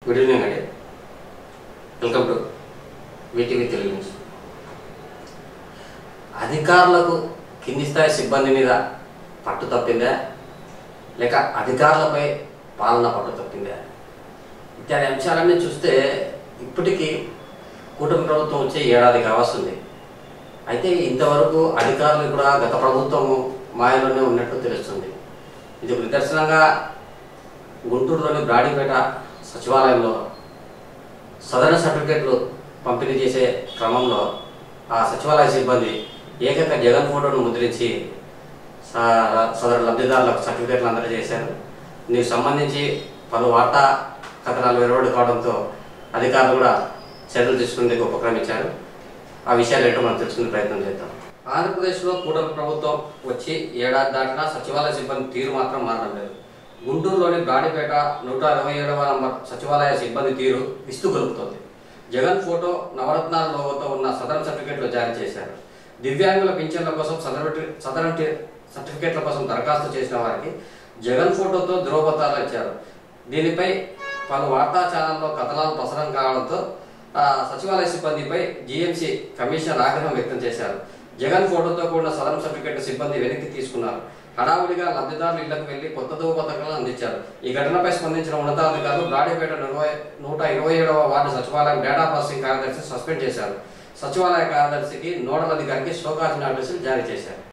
Good evening అండి. Welcome to VTV Telugu news. అధికారులకు కింది స్థాయి సిబ్బంది మీద పట్టు తప్పిందా లేక అధికారులపై పాలన పట్టు తప్పిందా ఇత్యాది అంశాలన్నీ చూస్తే ఇప్పటికీ కూటమి ప్రభుత్వం వచ్చే ఏడాది కావస్తుంది. అయితే ఇంతవరకు అధికారులు కూడా గత ప్రభుత్వం మాయలోనే ఉన్నట్టు తెలుస్తుంది. ఇది నిదర్శనంగా గుంటూరులోని బ్రాడీపేట సచివాలయంలో సదరణ సర్టిఫికేట్లు పంపిణీ చేసే క్రమంలో ఆ సచివాలయ సిబ్బంది ఏకంగా జగన్ ఫోటోను ముద్రించి సదరు లబ్ధిదారులకు సర్టిఫికేట్లు అందజేశారు. దీనికి సంబంధించి పలు వార్తా కథనాలు వెలువడి కావడంతో అధికారులు కూడా చర్యలు తీసుకునేందుకు ఉపక్రమించారు. ఆ విషయాలు ఏంటో మనం తెలుసుకునే ప్రయత్నం చేద్దాం. ఆంధ్రప్రదేశ్లో కూటమి ప్రభుత్వం వచ్చి ఏడాది దాటినా సచివాలయ సిబ్బంది తీరు మాత్రం మారడం లేదు. గుంటూరులోని బ్రాడీపేట 127వ నంబర్ సచివాలయ సిబ్బంది తీరు విస్తు గొలుపుతోంది. జగన్ ఫోటో నవరత్నాల లోగోతో ఉన్న సదరణ సర్టిఫికేట్లు జారీ చేశారు. దివ్యాంగుల పింఛన్ల కోసం సదరణ సర్టిఫికేట్ల కోసం దరఖాస్తు చేసిన వారికి జగన్ ఫోటోతో ధ్రువపత్రాలు ఇచ్చారు. దీనిపై పలు వార్తా ఛానల్లో కథనాలు ప్రసారం కావడంతో సచివాలయ సిబ్బందిపై జీఎంసీ కమిషనర్ ఆగ్రహం వ్యక్తం చేశారు. జగన్ ఫోటోతో కూడిన సదరణ సర్టిఫికేట్ సిబ్బంది వెనక్కి తీసుకున్నారు. హడావుడిగా లబ్ధిదారుల ఇళ్లకు వెళ్లి కొత్త పథకాలను అందించారు. ఈ ఘటనపై స్పందించిన ఉన్నతాధికారులు బ్రాడీపేట 127వ వార్డు సచివాలయం డేటా ప్రాసెసింగ్ కార్యదర్శి సస్పెండ్ చేశారు. సచివాలయ కార్యదర్శికి నోడల్ అధికారికి షోకాజ్ నోటీసులు జారీ చేశారు.